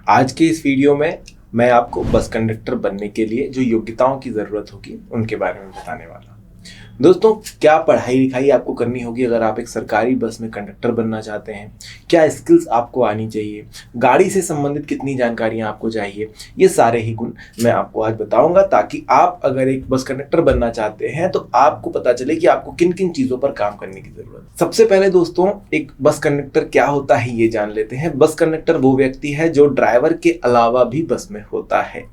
आज के इस वीडियो में मैं आपको बस कंडक्टर बनने के लिए जो योग्यताओं की ज़रूरत होगी उनके बारे में बताने वाला हूँ। दोस्तों, क्या पढ़ाई लिखाई आपको करनी होगी अगर आप एक सरकारी बस में कंडक्टर बनना चाहते हैं? क्या स्किल्स आपको आनी चाहिए? गाड़ी से संबंधित कितनी जानकारियाँ आपको चाहिए? ये सारे ही गुण मैं आपको आज बताऊंगा, ताकि आप अगर एक बस कंडक्टर बनना चाहते हैं तो आपको पता चले कि आपको किन किन चीज़ों पर काम करने की ज़रूरत है। सबसे पहले दोस्तों, एक बस कंडक्टर क्या होता है ये जान लेते हैं। बस कंडक्टर वो व्यक्ति है जो ड्राइवर के अलावा भी बस में होता है,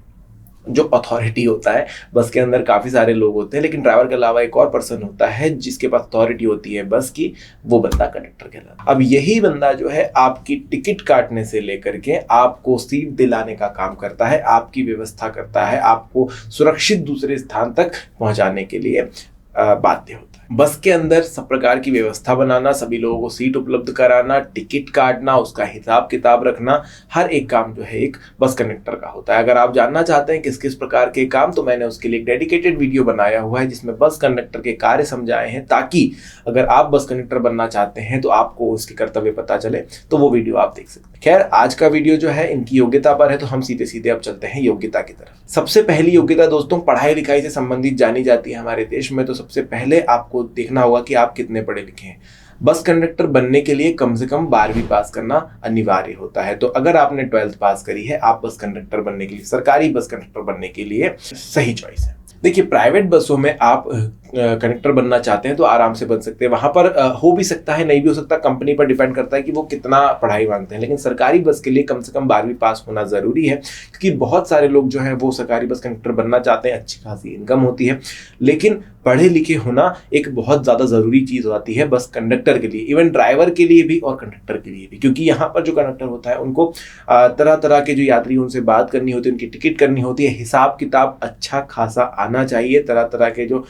जो अथॉरिटी होता है। बस के अंदर काफ़ी सारे लोग होते हैं, लेकिन ड्राइवर के अलावा एक और पर्सन होता है जिसके पास अथॉरिटी होती है बस की, वो बंदा कंडक्टर कहलाता है। अब यही बंदा जो है आपकी टिकट काटने से लेकर के आपको सीट दिलाने का काम करता है, आपकी व्यवस्था करता है, आपको सुरक्षित दूसरे स्थान तक पहुंचाने के लिए बाध्य होता है। बस के अंदर सब प्रकार की व्यवस्था बनाना, सभी लोगों को सीट उपलब्ध कराना, टिकट काटना, उसका हिसाब किताब रखना, हर एक काम जो है एक बस कंडक्टर का होता है। अगर आप जानना चाहते हैं किस किस प्रकार के काम, तो मैंने उसके लिए एक डेडिकेटेड वीडियो बनाया हुआ है जिसमें बस कंडक्टर के कार्य समझाए हैं, ताकि अगर आप बस कंडक्टर बनना चाहते हैं तो आपको उसके कर्तव्य पता चले, तो वो वीडियो आप देख सकते हैं। खैर, आज का वीडियो जो है इनकी योग्यता पर है, तो हम सीधे सीधे अब चलते हैं योग्यता की तरफ। सबसे पहली योग्यता दोस्तों पढ़ाई लिखाई से संबंधित जानी जाती है हमारे देश में। तो सबसे पहले आपको देखना होगा कि आप कितने पढ़े लिखे हैं। बस कंडक्टर बनने के लिए कम से कम 12वीं पास करना अनिवार्य होता है। तो अगर आपने 12th पास करी है, आप बस कंडक्टर बनने के लिए, सरकारी बस कंडक्टर बनने के लिए सही चॉइस है। देखिए, प्राइवेट बसों में आप कंडक्टर बनना चाहते हैं तो आराम से बन सकते हैं। वहां पर हो भी सकता है, नहीं भी हो सकता, कंपनी पर डिपेंड करता है कि वो कितना पढ़ाई मांगते हैं। लेकिन सरकारी बस के लिए कम से कम 12वीं पास होना जरूरी है, क्योंकि बहुत सारे लोग जो है वो सरकारी बस कंडक्टर बनना चाहते हैं। अच्छी खासी इनकम होती है, लेकिन पढ़े लिखे होना एक बहुत ज़्यादा ज़रूरी चीज़ होती है बस कंडक्टर के लिए, इवन ड्राइवर के लिए भी और कंडक्टर के लिए भी। क्योंकि यहाँ पर जो कंडक्टर होता है उनको तरह तरह के जो यात्री उनसे बात करनी होती है, उनकी टिकट करनी होती है, हिसाब किताब अच्छा खासा आना चाहिए, तरह तरह के जो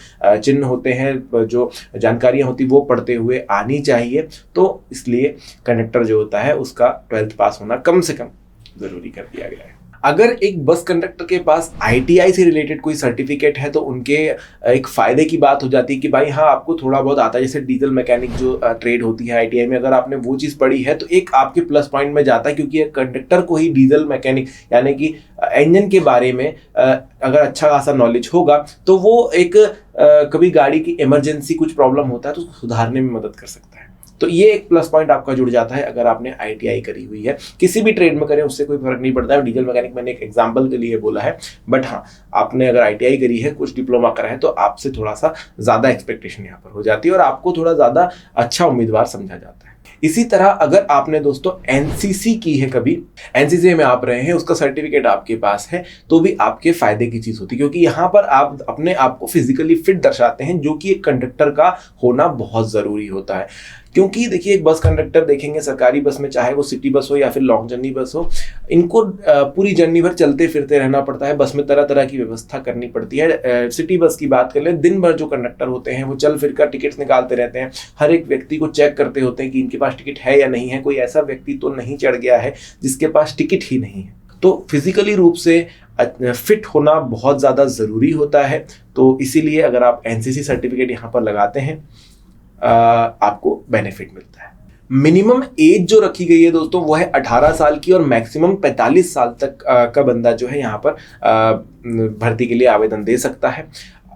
चिन्ह होते हैं, जो जानकारियाँ होती वो पढ़ते हुए आनी चाहिए। तो इसलिए कंडक्टर जो होता है उसका 12th पास होना कम से कम ज़रूरी कर दिया गया है। अगर एक बस कंडक्टर के पास ITI से रिलेटेड कोई सर्टिफिकेट है तो उनके एक फ़ायदे की बात हो जाती है कि भाई हाँ, आपको थोड़ा बहुत आता है। जैसे डीजल मैकेनिक जो ट्रेड होती है ITI में, अगर आपने वो चीज़ पढ़ी है तो एक आपके प्लस पॉइंट में जाता है, क्योंकि कंडक्टर को ही डीजल मैकेनिक यानी कि इंजन के बारे में अगर अच्छा खासा नॉलेज होगा तो वो एक कभी गाड़ी की इमरजेंसी कुछ प्रॉब्लम होता है तो सुधारने में मदद कर सकता है। तो ये एक प्लस पॉइंट आपका जुड़ जाता है अगर आपने ITI करी हुई है। किसी भी ट्रेड में करें उससे कोई फर्क नहीं पड़ता है। डीजल मैकेनिक मैंने एक एग्जांपल के लिए बोला है, बट हाँ, आपने अगर ITI करी है, कुछ डिप्लोमा करा है, तो आपसे थोड़ा सा ज़्यादा एक्सपेक्टेशन यहाँ पर हो जाती है और आपको थोड़ा ज़्यादा अच्छा उम्मीदवार समझा जाता है। इसी तरह अगर आपने दोस्तों NCC की है, कभी NCC में आप रहे हैं, उसका सर्टिफिकेट आपके पास है, तो भी आपके फायदे की चीज़ होती है, क्योंकि यहाँ पर आप अपने आप को फिजिकली फिट दर्शाते हैं, जो कि एक कंडक्टर का होना बहुत ज़रूरी होता है। क्योंकि देखिए, एक बस कंडक्टर देखेंगे सरकारी बस में, चाहे वो सिटी बस हो या फिर लॉन्ग जर्नी बस हो, इनको पूरी जर्नी भर चलते फिरते रहना पड़ता है। बस में तरह तरह की व्यवस्था करनी पड़ती है। सिटी बस की बात कर ले, दिन भर जो कंडक्टर होते हैं वो चल फिर कर टिकट्स निकालते रहते हैं, हर एक व्यक्ति को चेक करते होते हैं कि इनके पास टिकट है या नहीं है, कोई ऐसा व्यक्ति तो नहीं चढ़ गया है जिसके पास टिकट ही नहीं है। तो फिजिकली रूप से फिट होना बहुत ज़्यादा ज़रूरी होता है। तो इसीलिए अगर आप NCC सर्टिफिकेट यहाँ पर लगाते हैं, आपको बेनिफिट मिलता है। मिनिमम एज जो रखी गई है दोस्तों वो है 18 साल की, और मैक्सिमम 45 साल तक का बंदा जो है यहाँ पर भर्ती के लिए आवेदन दे सकता है।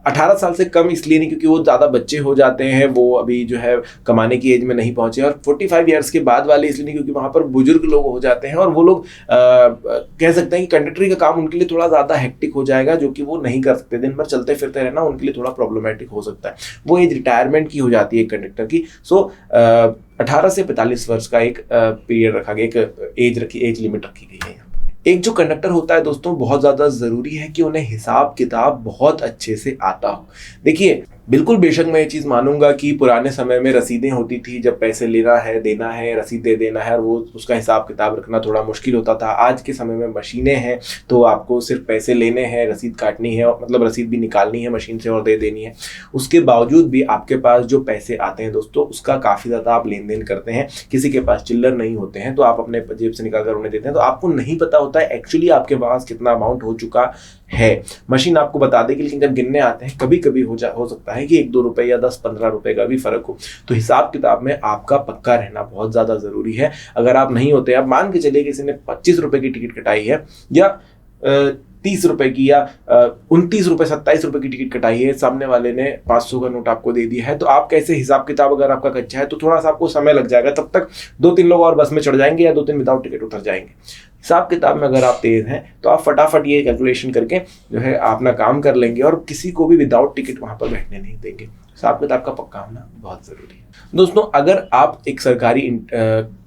18 साल से कम इसलिए नहीं क्योंकि वो ज़्यादा बच्चे हो जाते हैं, वो अभी जो है कमाने की एज में नहीं पहुँचे, और 45 ईयर्स के बाद वाले इसलिए नहीं क्योंकि वहाँ पर बुजुर्ग लोग हो जाते हैं और वो लोग कह सकते हैं कि कंडक्टरी का काम उनके लिए थोड़ा ज़्यादा हेक्टिक हो जाएगा, जो कि वो नहीं कर सकते। दिन भर चलते फिरते रहना उनके लिए थोड़ा प्रॉब्लमेटिक हो सकता है। वो एज रिटायरमेंट की हो जाती है कंडक्टर की। सो 18 से 45 वर्ष का एक पीरियड रखा गया, एक एज लिमिट रखी गई है। एक जो कंडक्टर होता है दोस्तों, बहुत ज़्यादा ज़रूरी है कि उन्हें हिसाब किताब बहुत अच्छे से आता हो। देखिए, बिल्कुल बेशक मैं ये चीज़ मानूंगा कि पुराने समय में रसीदें होती थी, जब पैसे लेना है, देना है, रसीद दे देना है, और वो उसका हिसाब किताब रखना थोड़ा मुश्किल होता था। आज के समय में मशीनें हैं, तो आपको सिर्फ पैसे लेने हैं, रसीद काटनी है, मतलब रसीद भी निकालनी है मशीन से और दे देनी है। उसके बावजूद भी आपके पास जो पैसे आते हैं दोस्तों, उसका काफ़ी ज़्यादा आप लेन देन करते हैं। किसी के पास चिल्लर नहीं होते हैं तो आप अपने जेब से निकाल कर उन्हें देते हैं, तो आपको नहीं पता होता है एक्चुअली आपके पास कितना अमाउंट हो चुका है। मशीन आपको बता देगी, लेकिन जब गिनने आते हैं कभी कभी हो सकता है कि 1-2 रुपए या 10-15 रुपए का भी फर्क हो। तो हिसाब किताब में आपका पक्का रहना बहुत ज़्यादा ज़रूरी है। अगर आप नहीं होते, आप मान के चलिए किसी ने 25 रुपए की टिकट कटाई है या 30 रुपए की या 29 रुपए 27 रुपए की टिकट कटाई है, सामने वाले ने 500 का नोट आपको दे दिया है, तो आप कैसे हिसाब किताब, अगर आपका कच्चा है तो थोड़ा सा आपको समय लग जाएगा, तब तक 2-3 लोग और बस में चढ़ जाएंगे या 2-3 विदाउट टिकट उतर जाएंगे। हिसाब किताब में अगर आप तेज हैं तो आप फटाफट ये कैलकुलेशन करके जो है अपना काम कर लेंगे और किसी को भी विदाउट टिकट वहां पर बैठने नहीं देंगे। हिसाब किताब का पक्का होना बहुत जरूरी है। दोस्तों, अगर आप एक सरकारी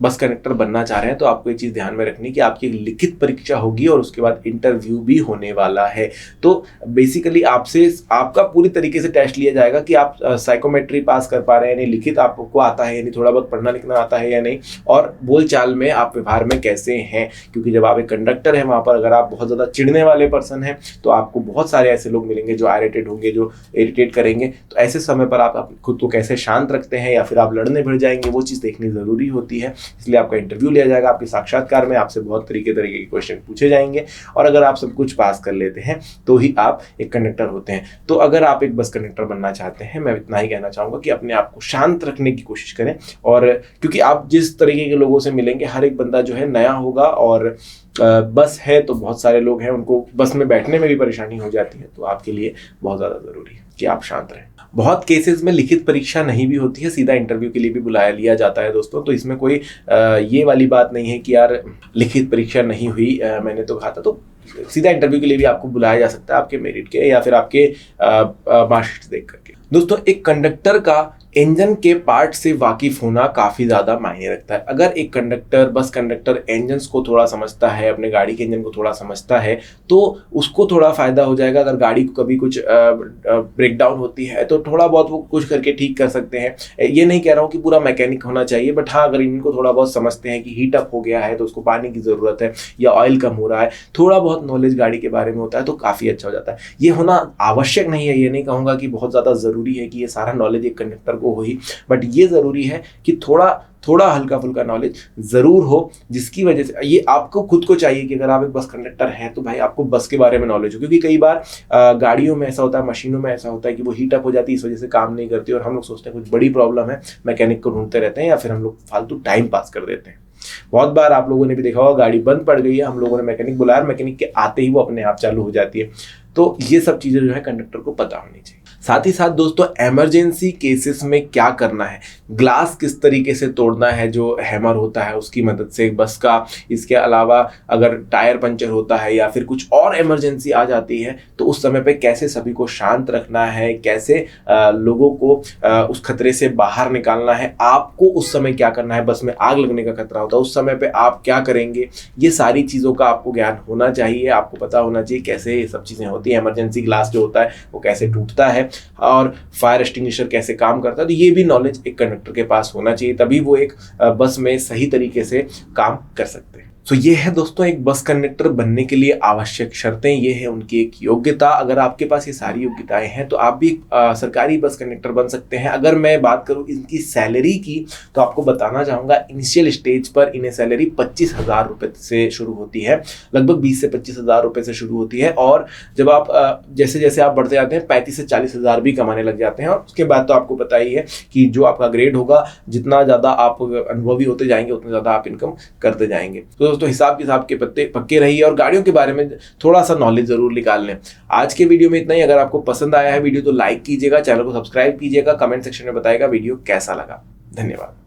बस कंडक्टर बनना चाह रहे हैं तो आपको ये चीज़ ध्यान में रखनी कि आपकी एक लिखित परीक्षा होगी और उसके बाद इंटरव्यू भी होने वाला है। तो बेसिकली आपसे आपका पूरी तरीके से टेस्ट लिया जाएगा कि आप साइकोमेट्री पास कर पा रहे हैं, यानी लिखित आपको आता है, यानी थोड़ा बहुत पढ़ना लिखना आता है या नहीं, और बोलचाल में आप व्यवहार में कैसे हैं। क्योंकि जब आप एक कंडक्टर हैं वहाँ पर अगर आप बहुत ज़्यादा चिढ़ने वाले पर्सन हैं तो आपको बहुत सारे ऐसे लोग मिलेंगे जो आयरेटेड होंगे, जो इरिटेट करेंगे। तो ऐसे समय पर आप खुद को कैसे शांत रखते हैं या फिर आप लड़ने भिड़ जाएंगे, वो चीज़ देखनी ज़रूरी होती है। इसलिए आपका इंटरव्यू लिया जाएगा, आपके साक्षात्कार में आपसे बहुत तरीके के क्वेश्चन पूछे जाएंगे और अगर आप सब कुछ पास कर लेते हैं तो ही आप एक कंडक्टर होते हैं। तो अगर आप एक बस कंडक्टर बनना चाहते हैं, मैं इतना ही कहना चाहूँगा कि अपने आप को शांत रखने की कोशिश करें। और क्योंकि आप जिस तरीके के लोगों से मिलेंगे, हर एक बंदा जो है नया होगा और बस है तो बहुत सारे लोग हैं, उनको बस में बैठने में भी परेशानी हो जाती है। तो आपके लिए बहुत ज़्यादा ज़रूरी है कि आप शांत रहें। बहुत केसेस में लिखित परीक्षा नहीं भी होती है, सीधा इंटरव्यू के लिए भी बुलाया लिया जाता है दोस्तों। तो इसमें कोई ये वाली बात नहीं है कि यार लिखित परीक्षा नहीं हुई, मैंने तो कहा था, तो सीधा इंटरव्यू के लिए भी आपको बुलाया जा सकता है, आपके मेरिट के या फिर आपके मार्कशीट देख करके। दोस्तों, एक कंडक्टर का इंजन के पार्ट से वाकिफ होना काफ़ी ज़्यादा मायने रखता है। अगर एक कंडक्टर, बस कंडक्टर इंजन्स को थोड़ा समझता है, अपने गाड़ी के इंजन को थोड़ा समझता है, तो उसको थोड़ा फ़ायदा हो जाएगा। अगर गाड़ी को कभी कुछ ब्रेक डाउन होती है तो थोड़ा बहुत वो कुछ करके ठीक कर सकते हैं। ये नहीं कह रहा हूँ कि पूरा मैकेनिक होना चाहिए, बट हाँ, अगर इंजन को थोड़ा बहुत समझते हैं कि हीट अप हो गया है तो उसको पानी की ज़रूरत है या ऑयल कम हो रहा है, थोड़ा बहुत नॉलेज गाड़ी के बारे में होता है तो काफ़ी अच्छा हो जाता है। ये होना आवश्यक नहीं है, ये नहीं कहूँगा कि बहुत ज़्यादा ज़रूरी है कि ये सारा नॉलेज एक कंडक्टर को हो ही, बट ये ज़रूरी है कि थोड़ा हल्का फुल्का नॉलेज ज़रूर हो, जिसकी वजह से ये आपको खुद को चाहिए कि अगर आप एक बस कंडक्टर हैं तो भाई आपको बस के बारे में नॉलेज हो। क्योंकि कई बार गाड़ियों में ऐसा होता है, मशीनों में ऐसा होता है कि वो हीट अप हो जाती है, इस वजह से काम नहीं करती और हम लोग सोचते हैं कुछ बड़ी प्रॉब्लम है, मैकेनिक को ढूंढते रहते हैं या फिर हम लोग फालतू टाइम पास कर देते हैं। बहुत बार आप लोगों ने भी देखा होगा, गाड़ी बंद पड़ गई है, हम लोगों ने मैकेनिक बुलाया, मैकेनिक के आते ही वो अपने आप चालू हो जाती है। तो ये सब चीज़ें जो है कंडक्टर को पता होनी चाहिए। साथ ही साथ दोस्तों, इमरजेंसी केसेस में क्या करना है, ग्लास किस तरीके से तोड़ना है जो हैमर होता है उसकी मदद से बस का। इसके अलावा अगर टायर पंचर होता है या फिर कुछ और इमरजेंसी आ जाती है तो उस समय पे कैसे सभी को शांत रखना है, कैसे लोगों को उस खतरे से बाहर निकालना है, आपको उस समय क्या करना है। बस में आग लगने का खतरा होता है, उस समय पे आप क्या करेंगे, ये सारी चीज़ों का आपको ज्ञान होना चाहिए। आपको पता होना चाहिए कैसे ये सब चीज़ें होती हैं, इमरजेंसी ग्लास जो होता है वो कैसे टूटता है और फायर एक्सटिंग्विशर कैसे काम करता है। तो ये भी नॉलेज एक कंडक्टर के पास होना चाहिए, तभी वो एक बस में सही तरीके से काम कर सकते हैं। तो ये है दोस्तों एक बस कंडक्टर बनने के लिए आवश्यक शर्तें, ये है उनकी एक योग्यता। अगर आपके पास ये सारी योग्यताएं हैं तो आप भी सरकारी बस कंडक्टर बन सकते हैं। अगर मैं बात करूं इनकी सैलरी की तो आपको बताना चाहूँगा, इनिशियल स्टेज पर इन्हें सैलरी 25,000 रुपये से शुरू होती है, लगभग 20 से 25,000 रुपये से शुरू होती है। और जब आप जैसे जैसे आप बढ़ते जाते हैं 35 से 40,000 भी कमाने लग जाते हैं। और उसके बाद तो आपको पता ही है कि जो आपका ग्रेड होगा, जितना ज़्यादा आप अनुभवी होते जाएंगे उतना ज़्यादा आप इनकम करते जाएंगे। तो हिसाब किताब के पत्ते पक्के रहिए और गाड़ियों के बारे में थोड़ा सा नॉलेज जरूर निकाल लें। आज के वीडियो में इतना ही। अगर आपको पसंद आया है वीडियो तो लाइक कीजिएगा, चैनल को सब्सक्राइब कीजिएगा, कमेंट सेक्शन में बताइएगा वीडियो कैसा लगा। धन्यवाद।